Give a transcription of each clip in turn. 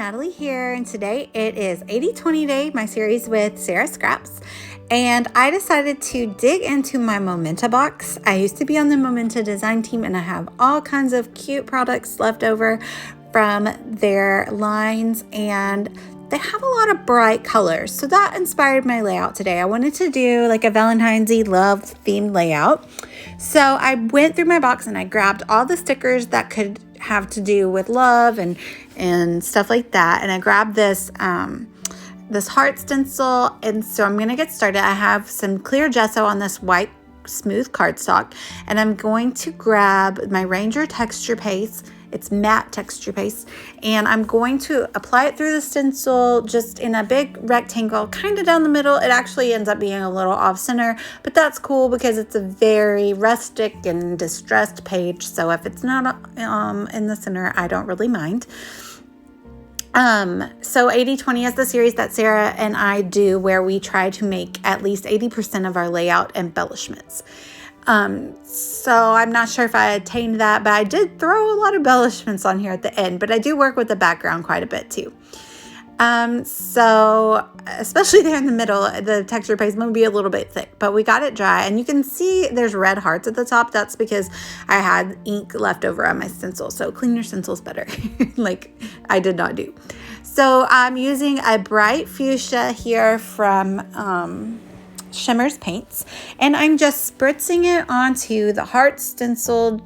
Natalie here, and today it is 80/20 Day, my series with Sarah Scraps, and I decided to dig into my Momenta box. I used to be on the Momenta design team, and I have all kinds of cute products left over from their lines, and they have a lot of bright colors, so that inspired my layout today. I wanted to do like a Valentine's love themed layout. So I went through my box and I grabbed all the stickers that could have to do with love and stuff like that. And I grabbed this this heart stencil, and so I'm gonna get started. I have some clear gesso on this white smooth cardstock, and I'm going to grab my Ranger texture paste. It's matte texture paste, and I'm going to apply it through the stencil just in a big rectangle, kind of down the middle. It actually ends up being a little off center, but that's cool because it's a very rustic and distressed page. So if it's not in the center, I don't really mind. So 80/20 is the series that Sarah and I do, where we try to make at least 80% of our layout embellishments. So I'm not sure if I attained that, but I did throw a lot of embellishments on here at the end, but I do work with the background quite a bit too. So especially there in the middle, the texture paste might be a little bit thick, but we got it dry, and you can see there's red hearts at the top. That's because I had ink left over on my stencil. So clean your stencils better, like I did not do. So I'm using a bright fuchsia here from, Shimmer's Paints, and I'm just spritzing it onto the heart stenciled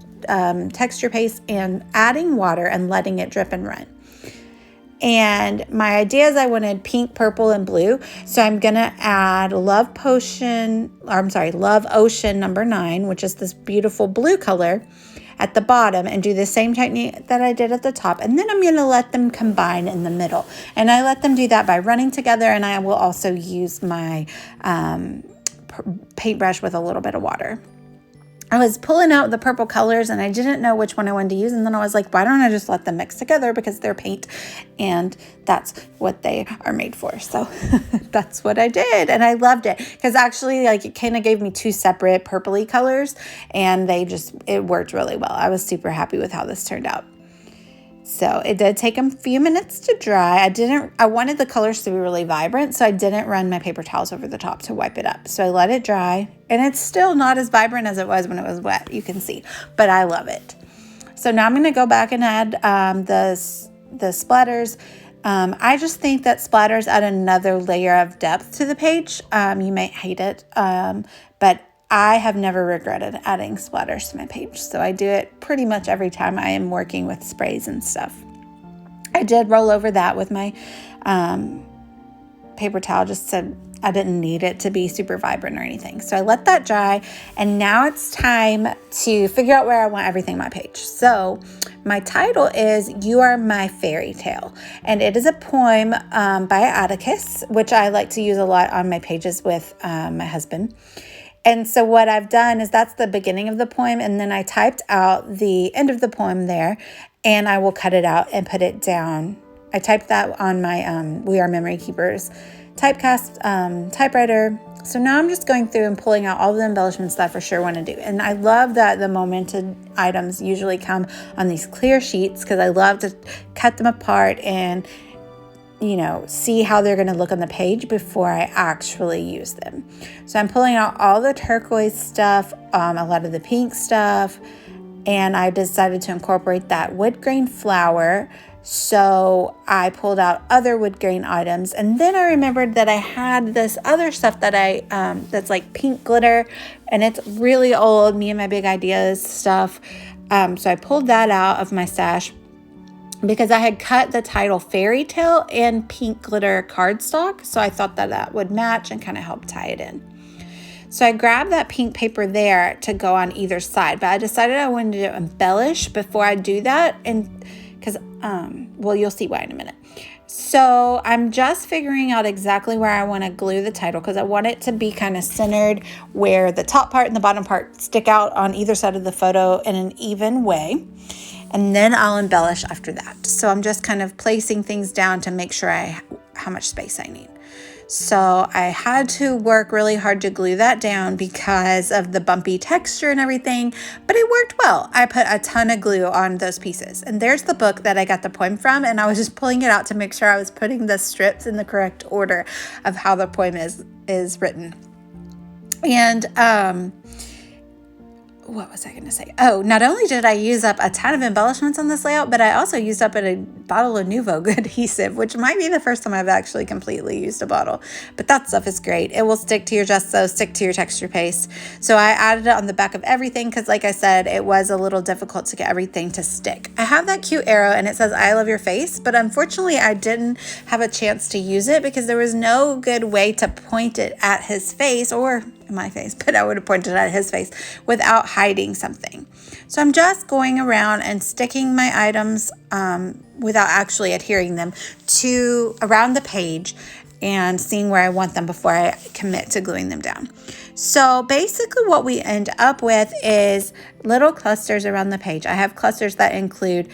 texture paste and adding water and letting it drip and run. And my idea is I wanted pink, purple, and blue, so I'm gonna add Love Ocean number 9, which is this beautiful blue color, at the bottom, and do the same technique that I did at the top. And then I'm going to let them combine in the middle. And I let them do that by running together, and I will also use my paintbrush with a little bit of water. I was pulling out the purple colors and I didn't know which one I wanted to use. And then I was like, why don't I just let them mix together, because they're paint and that's what they are made for. So that's what I did. And I loved it because actually like it kind of gave me two separate purpley colors, and it worked really well. I was super happy with how this turned out. So it did take a few minutes to dry. I wanted the colors to be really vibrant, so I didn't run my paper towels over the top to wipe it up. So I let it dry, and it's still not as vibrant as it was when it was wet, you can see, but I love it. So now I'm going to go back and add the splatters. I just think that splatters add another layer of depth to the page. You might hate it, but I have never regretted adding splatters to my page, so I do it pretty much every time I am working with sprays and stuff. I did roll over that with my paper towel, just so I didn't need it to be super vibrant or anything. So I let that dry, and now it's time to figure out where I want everything on my page. So my title is You Are My Fairy Tale, and it is a poem by Atticus, which I like to use a lot on my pages with my husband. And so what I've done is that's the beginning of the poem, and then I typed out the end of the poem there, and I will cut it out and put it down. I typed that on my We Are Memory Keepers typecast typewriter. So now I'm just going through and pulling out all the embellishments that I for sure want to do. And I love that the Momenta items usually come on these clear sheets, because I love to cut them apart and see how they're going to look on the page before I actually use them. So I'm pulling out all the turquoise stuff, a lot of the pink stuff, and I decided to incorporate that wood grain flower. So I pulled out other wood grain items, and then I remembered that I had this other stuff that that's like pink glitter, and it's really old, Me and My Big Ideas stuff. So I pulled that out of my stash, because I had cut the title Fairy Tale in pink glitter cardstock, so I thought that would match and kind of help tie it in. So I grabbed that pink paper there to go on either side, but I decided I wanted to embellish before I do that, and because you'll see why in a minute. So I'm just figuring out exactly where I want to glue the title, because I want it to be kind of centered where the top part and the bottom part stick out on either side of the photo in an even way. And then I'll embellish after that. So I'm just kind of placing things down to make sure how much space I need. So I had to work really hard to glue that down because of the bumpy texture and everything, but it worked well. I put a ton of glue on those pieces. And there's the book that I got the poem from, and I was just pulling it out to make sure I was putting the strips in the correct order of how the poem is written. And what was I going to say? Oh, not only did I use up a ton of embellishments on this layout, but I also used up a bottle of Nuvo adhesive, which might be the first time I've actually completely used a bottle. But that stuff is great. It will stick to your gesso, stick to your texture paste. So I added it on the back of everything because, like I said, it was a little difficult to get everything to stick. I have that cute arrow and it says, "I love your face," but unfortunately I didn't have a chance to use it because there was no good way to point it at his face, or my face, but I would have pointed at his face without hiding something. So I'm just going around and sticking my items without actually adhering them to around the page and seeing where I want them before I commit to gluing them down. So basically what we end up with is little clusters around the page. I have clusters that include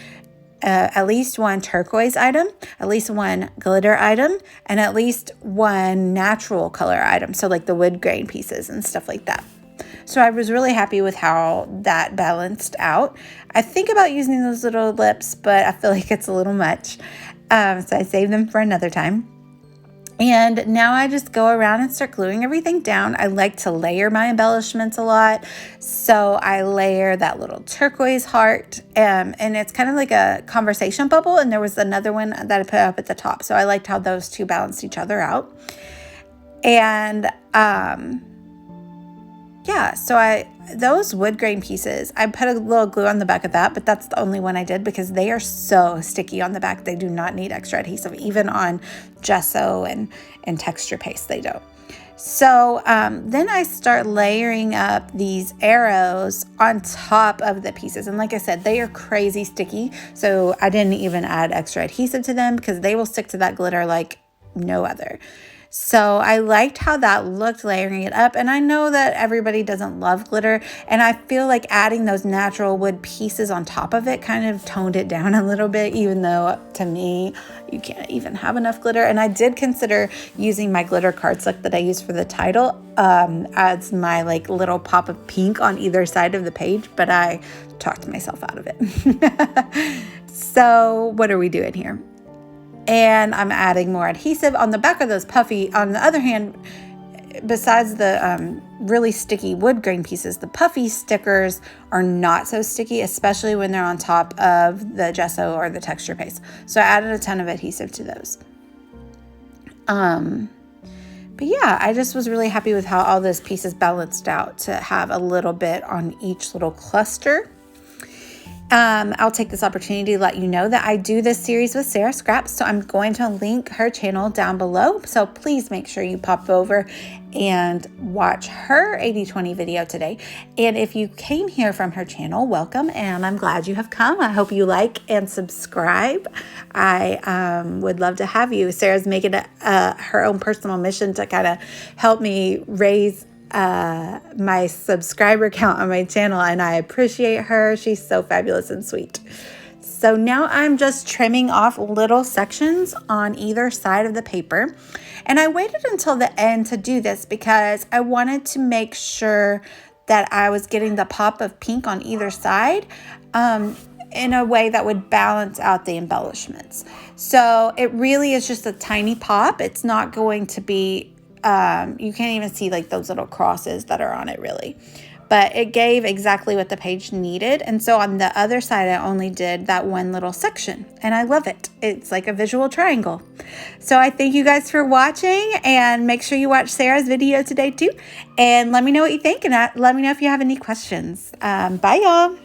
at least one turquoise item, at least one glitter item, and at least one natural color item. So like the wood grain pieces and stuff like that. So I was really happy with how that balanced out. I think about using those little lips, but I feel like it's a little much. So I saved them for another time. And now I just go around and start gluing everything down. I like to layer my embellishments a lot. So I layer that little turquoise heart, and it's kind of like a conversation bubble. And there was another one that I put up at the top. So I liked how those two balanced each other out. And yeah, so those wood grain pieces, I put a little glue on the back of that, but that's the only one I did because they are so sticky on the back. They do not need extra adhesive, even on gesso and texture paste, they don't. So then I start layering up these arrows on top of the pieces. And like I said, they are crazy sticky. So I didn't even add extra adhesive to them because they will stick to that glitter like no other. So I liked how that looked layering it up. And I know that everybody doesn't love glitter. And I feel like adding those natural wood pieces on top of it kind of toned it down a little bit, even though to me, you can't even have enough glitter. And I did consider using my glitter cardstock that I used for the title as my like little pop of pink on either side of the page, but I talked myself out of it. So what are we doing here? And I'm adding more adhesive on the back of those puffy. On the other hand, besides the really sticky wood grain pieces, the puffy stickers are not so sticky, especially when they're on top of the gesso or the texture paste. So I added a ton of adhesive to those. But yeah, I just was really happy with how all those pieces balanced out to have a little bit on each little cluster. I'll take this opportunity to let you know that I do this series with Sarah Scraps, so I'm going to link her channel down below. So please make sure you pop over and watch her 80/20 video today. And if you came here from her channel, welcome, and I'm glad you have come. I hope you like and subscribe. I would love to have you. Sarah's making it her own personal mission to kind of help me raise my subscriber count on my channel, and I appreciate her. She's so fabulous and sweet. So now I'm just trimming off little sections on either side of the paper, and I waited until the end to do this because I wanted to make sure that I was getting the pop of pink on either side in a way that would balance out the embellishments. So it really is just a tiny pop. It's not going to be you can't even see like those little crosses that are on it really, but it gave exactly what the page needed. And so on the other side, I only did that one little section, and I love it. It's like a visual triangle. So I thank you guys for watching, and make sure you watch Sarah's video today too. And let me know what you think, and let me know if you have any questions. Bye y'all.